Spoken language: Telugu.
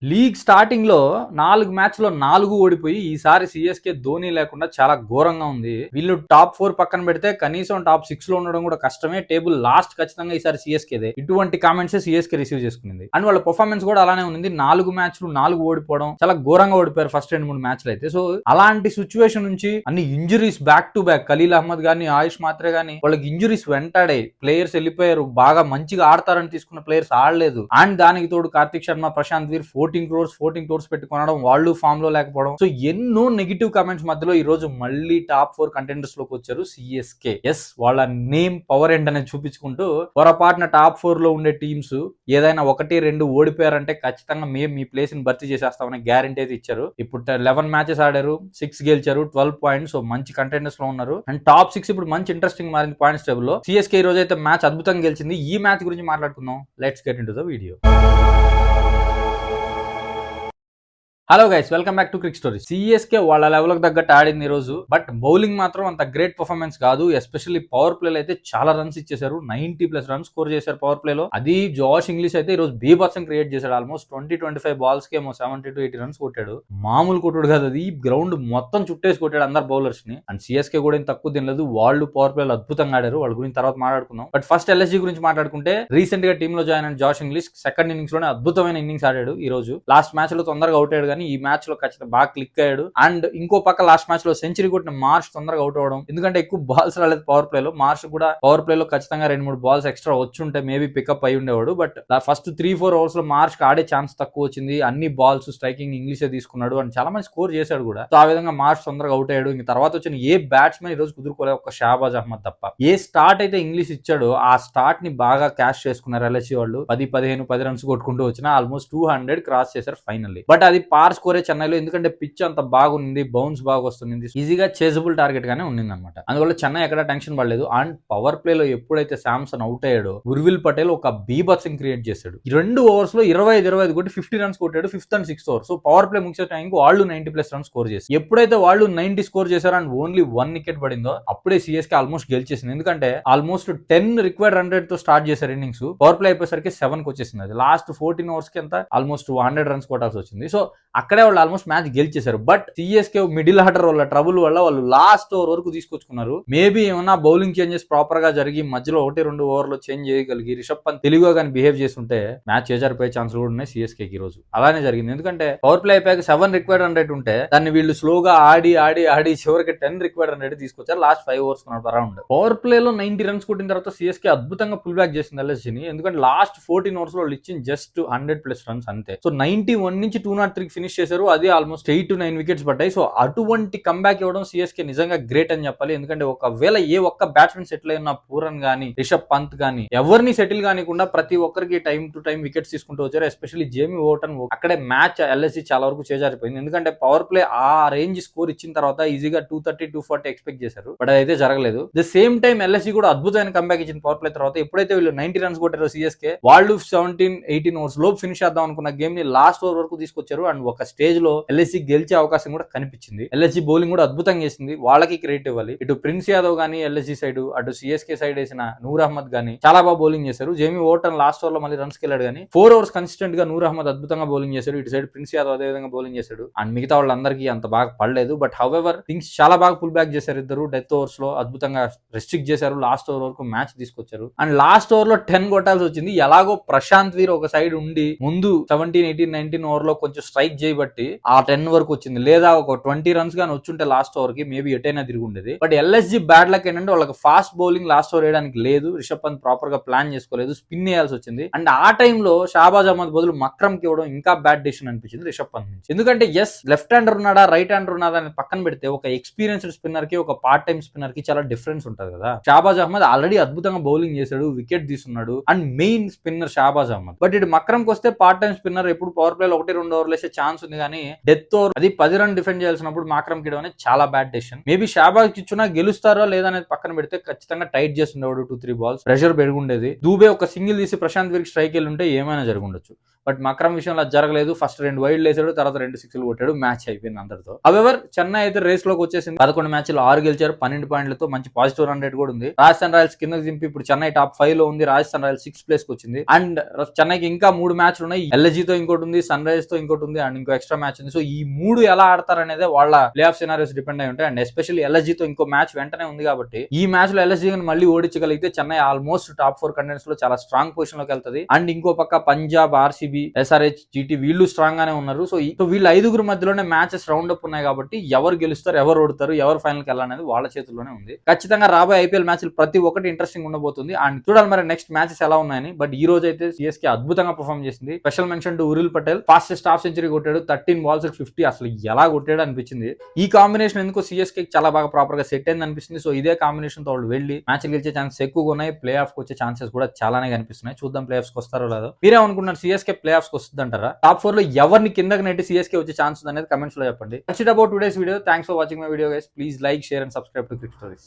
లీగ్ స్టార్టింగ్ లో 4 మ్యాచ్లో 4 ఓడిపోయి ఈసారి సిఎస్కే ధోని లేకుండా చాలా ఘోరంగా ఉంది. వీళ్ళు టాప్ 4 పక్కన పెడితే కనీసం టాప్ 6 లో ఉండడం కూడా కష్టమే. టేబుల్ లాస్ట్ ఖచ్చితంగా ఈసారి సిఎస్కేదే. ఇటువంటి కామెంట్స్ సిఎస్కే రిసీవ్ చేసుకుంది. అండ్ వాళ్ళ పర్ఫార్మెన్స్ కూడా అలానే ఉంది. 4 మ్యాచ్లు 4 ఓడిపోవడం, చాలా ఘోరంగా ఓడిపోయారు ఫస్ట్ 2-3 మ్యాచ్లు అయితే. సో అలాంటి సిచ్యువేషన్ నుంచి అన్ని injuries back to back, Khaleel Ahmed గానీ ఆయుష్ మాత్రే గానీ వాళ్ళకి ఇంజురీస్ వెంటాడే, ప్లేయర్స్ వెళ్ళిపోయారు. బాగా మంచిగా ఆడతారని తీసుకున్న ప్లేయర్స్ ఆడలేదు. అండ్ దానికి తోడు కార్తిక్ శర్మ, ప్రశాంత్ వీర్ 14 crores పెట్టి కొనడం, వాళ్ళు ఫామ్ లో లేకపోవడం. సో ఎన్నో నెగిటివ్ కామెంట్స్ మధ్యలో ఈ రోజు మళ్ళీ టాప్ 4 కంటెండర్స్ లోకి వచ్చారు సిఎస్కే. ఎస్, వాళ్ళ నేమ్ పవర్ ఏంటనేది చూపించుకుంటూ పొరపాటున టాప్ 4 లో ఉండే టీమ్స్ ఏదైనా 1-2 ఓడిపోయారంటే ఖచ్చితంగా మేము మీ ప్లేస్ ని భర్తీ చేసేస్తామని గ్యారంటీ అయితే ఇచ్చారు. ఇప్పుడు 11 మ్యాచెస్ ఆడారు, 6 గెలిచారు, 12 పాయింట్స్. సో మంచి కంటెండర్స్ లో ఉన్నారు. అండ్ టాప్ 6 ఇప్పుడు మంచి ఇంట్రెస్టింగ్ మారింది పాయింట్స్ టేబుల్ లో. సిఎస్కే ఈ రోజు అయితే మ్యాచ్ అద్భుతంగా గెలిచింది. ఈ మ్యాచ్ గురించి మాట్లాడుకుందాం. Let's get into the video. Hello guys, welcome back to Crick stories. CSK వాళ్ళ లెవెల్కి తగ్గట్టు ఆడింది ఈ రోజు. బట్ బౌలింగ్ మాత్రం అంత గ్రేట్ పర్ఫార్మెన్స్ కాదు. ఎస్పెషల్లీ పవర్ ప్లేలో అయితే చాలా రన్స్ ఇచ్చేశారు. 90+ రన్స్ స్కోర్ చేశారు పవర్ ప్లేలో. అది జాష్ ఇంగ్లీష్ అయితే ఈ రోజు బీభత్సం క్రియేట్ చేశాడు. ఆల్మోస్ట్ 20-25 బాల్స్ కి ఏమో 70-80 రన్స్ కొట్టాడు. మామూలు కొట్టుడు కాదు అది. గ్రౌండ్ మొత్తం చుట్టేసి కొట్టాడు అందరు బౌలర్స్ ని. అండ్ సిఎస్కే కూడా ఏం తక్కువ తినలేదు. వాళ్ళు పవర్ ప్లేలో అద్భుతంగా ఆడారు. వాళ్ళ గురించి తర్వాత మాట్లాడుకుందాం. బట్ ఫస్ట్ ఎల్ఎస్జీ గురించి మాట్లాడుకుంటే, రీసెంట్ గా టీమ్ లో జాయిన్ అయిన జాష్ ఇంగ్లీష్ సెకండ్ ఇన్నింగ్స్ లోనే అద్భుతమైన ఇన్నింగ్స్ ఆడాడు. ఈ రోజు లాస్ట్ మ్యాచ్ లో తొందరగా అవుట్ అయ్యాడు, కానీ ఈ మ్యాచ్ లో ఖచ్చితంగా బాగా క్లిక్ అయ్యాడు. అండ్ ఇంకో పక్క లాస్ట్ మ్యాచ్ లో సెంచరీ కొట్టిన మార్ష్ తొందరగా అవుట్ అవడం, ఎందుకంటే ఎక్కువ బాల్స్ రాలేదు పవర్ ప్లే లో. మార్ష్ కూడా పవర్ ప్లే లో ఖచ్చితంగా 2-3 బాల్స్ ఎక్స్ట్రా వచ్చుంటే మేబీ పికప్ అయి ఉండేవాడు. బట్ ఫస్ట్ 3-4 ఓవర్స్ లో మార్ష్ ఆడే ఛాన్స్ తక్కువ వచ్చింది. అన్ని బాల్స్ స్ట్రైకింగ్ ఇంగ్లీషే తీసుకున్నాడు అండ్ చాలా మంది స్కోర్ చేశాడు కూడా. సో ఆ విధంగా మార్ష్ తొందరగా అవుట్ అయ్యాడు. ఇంక తర్వాత వచ్చిన ఏ బ్యాట్స్మెన్ ఈ రోజు కుదురుకోలేదు, ఒక షాబాజ్ అహ్మద్ తప్ప. ఏ స్టార్ట్ అయితే ఇంగ్లీష్ ఇచ్చాడో ఆ స్టార్ట్ ని బాగా క్యాష్ చేసుకున్నారు ఎల్ఎస్సీ వాళ్ళు. 10-15-10 రన్స్ కొట్టుకుంటూ వచ్చిన ఆల్మోస్ట్ 200 క్రాస్ చేశారు ఫైనల్లీ. బట్ అది పార్ స్కోరే చెన్నైలో, ఎందుకంటే పిచ్ అంత బాగుంది, బౌన్స్ బాగా వస్తుంది, ఈజీగా చేజబుల్ టార్గెట్ గానే ఉండింది అనమాట. అందువల్ల చెన్నై ఎక్కడ టెన్షన్ పడలేదు. అండ్ పవర్ ప్లే లో ఎప్పుడైతే శాంసన్ అవుట్ అయ్యాడో, ఉర్విల్ పటేల్ ఒక బీభత్సం క్రియేట్ చేశాడు. 2 ఓవర్స్ లో 25 కొట్టి 50 రన్స్ కొట్టాడు. 5th and 6th over. So power play ముగిసే టైంకి వాళ్ళు 90+ రన్స్ స్కోర్ చేశారు. ఎప్పుడైతే వాళ్ళు 90 స్కోర్ చేశారో అండ్ ఓన్లీ 1 వికెట్ పడిందో, అప్పుడే సిఎస్కే ఆల్మోస్ట్ గెలిచేసింది. ఎందుకంటే ఆల్మోస్ట్ 10 రిక్వైర్డ్ రన్ రేట్ తో స్టార్ట్ చేశారు ఇన్నింగ్స్. పవర్ ప్లే అయిపోయేసరికి 7 కి వచ్చేసింది. అది లాస్ట్ 14 ఓవర్స్ కి ఎంత ఆల్మోస్ట్ 100 రన్స్ కొట్టాల్సి వచ్చింది. సో అక్కడే వాళ్ళు ఆల్మోస్ట్ మ్యాచ్ గెలిచేశారు. బట్ సిఎస్కే మిడిల్ ఆర్డర్ వల్ల ట్రబుల్ వల్ల వాళ్ళు లాస్ట్ ఓవర్ వరకు తీసుకొచ్చుకున్నారు. మేబీ ఏమన్నా బౌలింగ్ చేంజెస్ ప్రాపర్ గా జరిగి మధ్యలో 1-2 ఓవర్లో చేంజ్ చేయగలిగి రిషబ్ పంత్ తెలుగుగా కానీ బిహేవ్ చేస్తుంటే మ్యాచ్ చేజారిపోయే ఛాన్స్ కూడా ఉన్నాయి సిఎస్కే ఈ రోజు. అలానే జరిగింది. ఎందుకంటే పవర్ ప్లే అయిపోయాక 7 రిక్వైర్డ్ రన్ రేట్ ఉంటే దాన్ని వీళ్ళు స్లోగా ఆడి చివరికి 10 రిక్వైర్డ్ రన్ రేట్ తీసుకొచ్చారు last 5 overs around. Power play లో 90 రన్స్ కొట్టిన తర్వాత సిఎస్కే అద్భుతంగా పుల్ బ్యాక్ చేసింది ఎల్ఎస్జీని. ఎందుకంటే లాస్ట్ 14 ఓవర్స్ లో ఇచ్చింది జస్ట్ 100+ రన్స్ అంతే. సో 91 నుంచి 203 ఫినిష్ చేశారు. అది ఆల్మోస్ట్ 8-9 వికెట్స్ పడ్డాయి. సో అటువంటి కంబ్యాక్ ఇవ్వడం సిఎస్కే నిజంగా గ్రేట్ అని చెప్పాలి. ఎందుకంటే ఒకవేళ ఏ ఒక్క బ్యాట్స్మెన్ సెటిల్ అయిన పూరన్ గానీ రిషబ్ పంత్ గానీ ఎవరిని సెటిల్ కానికుండా ప్రతి ఒక్కరికి టైం టు టైం వికెట్స్ తీసుకుంటూ వచ్చారు. ఎస్పెషల్లీ జేమీ ఓటన్ అక్కడే మ్యాచ్ ఎల్ఎస్సీ చాలా వరకు చేజారిపోయింది. ఎందుకంటే పవర్ ప్లే ఆ రేంజ్ స్కోర్ ఇచ్చిన తర్వాత ఈజీగా 230-240 ఎక్స్పెక్ట్ చేశారు. బట్ అదైతే జరగలేదు. ద సేమ్ టైం ఎల్ఎస్సీ కూడా అద్భుతమైన కంబ్యాక్ ఇచ్చిన పవర్ ప్లే తర్వాత. ఎప్పుడైతే వీళ్ళు 90 రన్స్ కొట్టారో సిఎస్కే, వాళ్ళు 17-18 ఓవర్స్ లోపు ఫినిష్ చేద్దాం అనుకున్న గేమ్ ని లాస్ట్ ఓవర్ వరకు తీసుకొచ్చారు. అండ్ ఒక స్టేజ్ లో ఎల్ఎస్సీ గెలిచే అవకాశం కూడా కనిపించింది. ఎల్ఎస్జీ బౌలింగ్ కూడా అద్భుతంగా చేసింది. వాళ్ళకి క్రెడిట్ ఇవ్వాలి. ఇటు ప్రిన్స్ యాదవ్ గానీ ఎల్ఎస్జీ సైడ్, అటు సిఎస్కే సైడ్ వేసిన నూర్ అహ్మద్ గానీ చాలా బాగా బౌలింగ్ చేశారు. జేమీ ఓటన్ లాస్ట్ ఓవర్ లో మళ్ళీ రన్స్ కెళ్ళాడు, కానీ 4 ఓవర్స్ కన్సిస్టెంట్ గా నూర్ అహ్మద్ అద్భుతంగా బౌలింగ్ చేశాడు. ఇటు సైడ్ ప్రిన్స్ యాదవ్ అదే విధంగా బౌలింగ్ చేశాడు. అండ్ మిగతా వాళ్ళందరికీ అంత బాగా పడలేదు. బట్ హౌఎవర్ థింగ్స్ చాలా బాగా పుల్ బ్యాక్ చేశారు ఇద్దరు. డెత్ ఓవర్స్ లో అద్భుతంగా రెస్ట్రిక్ట్ చేశారు. లాస్ట్ ఓవర్ వరకు మ్యాచ్ తీసుకొచ్చారు. అండ్ లాస్ట్ ఓవర్ లో 10 కొట్టాల్సి వచ్చింది. ఎలాగో ప్రశాంత్ వీర్ ఒక సైడ్ ఉండి ముందు 17-18-19 ఓవర్ లో కొంచెం స్ట్రైక్ చేయబట్టి ఆ 10 వరకు వచ్చింది. లేదా ఒక 20 రన్స్ గానీ వచ్చుంటే లాస్ట్ ఓవర్ కి మేబీ ఎటైనా తిరిగి ఉండేది. బట్ ఎల్ఎస్జీ బ్యాడ్ లక్ ఏంటంటే వాళ్ళకి ఫాస్ట్ బౌలింగ్ లాస్ట్ ఓవర్ వేయడానికి లేదు. రిషబ్ పంత్ ప్రాపర్ గా ప్లాన్ చేసుకోలేదు, స్పిన్ వేయాల్సి వచ్చింది. అండ్ ఆ టైంలో షాబాజ్ అహ్మద్ బదులు మక్రమ్ కి ఇవ్వడం ఇంకా బ్యాడ్ డెసిషన్ అనిపించింది రిషబ్ పంత్ నుంచి. ఎందుకంటే ఎస్, లెఫ్ట్ హ్యాండర్ ఉన్నాడా రైట్ హ్యాండర్ ఉన్నాడా అని పక్కన పెడితే ఒక ఎక్స్పీరియన్స్డ్ స్పిన్నర్ కి ఒక పార్ట్ టైం స్పిన్నర్ కి చాలా డిఫరెన్స్ ఉంటుంది కదా. షాబాజ్ అహ్మద్ ఆల్రెడీ అద్భుతంగా బౌలింగ్ చేశాడు, వికెట్ తీసుకున్నాడు and main spinner Shahbaz Ahmed. But ఇటు మక్రమ్ కి వస్తే పార్ట్ టైం స్పిన్నర్, ఎప్పుడు పవర్ ప్లే లో 1-2 ఓవర్లు వేసే ఛాన్స్ ఛాన్స్ ఉంది కానీ డెత్ ఓవర్ అది 10 రన్ డిఫెండ్ చేయాల్సినప్పుడు మాక్రమ్ కిడ్ అనేది చాలా బ్యాడ్ డెసిషన్. మేబీ షాబాజ్ ఇచ్చున్నా గెలుస్తారో లేదా అనేది పక్కన పెడితే ఖచ్చితంగా టైట్ చేస్తుండేవాడు 2-3 బాల్స్, ప్రెషర్ పెరుగుండేది. దూబే ఒక సింగిల్ తీసి ప్రశాంత్ వీరికి స్ట్రైక్ వెళ్ళి ఉంటే ఏమైనా జరుగుండొచ్చు. బట్ మక్రమ్ విషయంలో అది జరగలేదు. ఫస్ట్ 2 వైడ్ లేసాడు, తర్వాత 2 సిక్స్లు కొట్టాడు, మ్యాచ్ అయిపోయింది అందరితో. హవెవర్ చెన్నై అయితే రేస్ లోకి వచ్చేసింది. 11 మ్యాచ్లు 6 గెలిచారు, 12 పాయింట్లతో మంచి పాజిటివ్ రన్ రేట్ కూడా ఉంది. రాజస్థాన్ రాయల్స్ కిందకి దింపి ఇప్పుడు చెన్నై టాప్ 5 లో ఉంది. రాజస్థాన్ రాయల్స్ 6th ప్లేస్ కి వచ్చింది. అండ్ చెన్నైకి ఇంకా 3 మ్యాచ్లు ఉన్నాయి. LG తో ఇంకోటి ఉంది, సన్ రైజర్స్ తో ఇంకోటి ఉంది, అండ్ ఇంకో ఎక్స్ట్రా మ్యాచ్ ఉంది. సో ఈ 3 ఎలా ఆడతారు అనేది వాళ్ళ ప్లే ఆఫ్ సినారియోస్ డిపెండ్ అయి ఉంటాయి. అండ్ ఎస్పెషల్లీ LG తో ఇంకో మ్యాచ్ వెంటనే ఉంది కాబట్టి ఈ మ్యాచ్ లో LG మళ్ళీ ఓడించగలిగితే చెన్నై ఆల్మోస్ట్ టాప్ 4 కంటెంట్స్ లో చాలా స్ట్రాంగ్ పొజిషన్ లోకి వెళ్తుంది. అండ్ ఇంకో పక్క పంజాబ్, RCB, SRH, GT వీళ్ళు స్ట్రాంగ్ గానే ఉన్నారు. సో వీళ్ళ 5గురు మధ్యలోనే మ్యాచెస్ రౌండ్ అప్ ఉన్నాయి కాబట్టి ఎవరు గెలుస్తారు, ఎవరు ఓడతారు, ఎవరు ఫైనల్ కి వెళ్ళాలనేది వాళ్ళ చేతుల్లోనే ఉంది. ఖచ్చితంగా రాబోయే IPL మ్యాచ్లు ప్రతి ఒక్కటి ఇంట్రెస్టింగ్ ఉండబోతుంది. అండ్ చూడాలి మరి నెక్స్ట్ మ్యాచెస్ ఎలా ఉన్నాయని. బట్ ఈ రోజు అయితే CSK అద్భుతంగా పర్ఫామ్ చేసింది. Special mention to Urvil Patel, fastest half century కొట్టాడు, 13 balls 50. అసలు ఎలా కొట్టాడు అనిపించింది. ఈ కాంబినేషన్ ఎందుకో CSK చాలా బాగా ప్రాపర్ గా సెట్ అయింది అనిపిస్తుంది. సో ఇదే కాంబినేషన్ తో వాళ్ళు వెళ్ళి మ్యాచ్ గెలిచే ఛాన్సెస్ ఎక్కువగా ఉన్నాయి. ప్లే ఆఫ్ కి వచ్చే ఛాన్సెస్ కూడా చాలానే కనిపిస్తున్నాయి. చూద్దాం ప్లే ఆఫ్స్ కి వస్తారో లేదో. మీరేమనుకుంటున్నారు, CSK ప్లే ఆఫ్స్ కి వస్తుంది అంటారా? టాప్ 4 లో ఎవరిని కిందకి నెట్టి CSK వచ్చే ఛాన్స్ ఉంది అనేది కమెంట్స్ లో చెప్పండి. That's it about today's video. Thanks for watching my video guys. Please like, share and subscribe to Crick stories.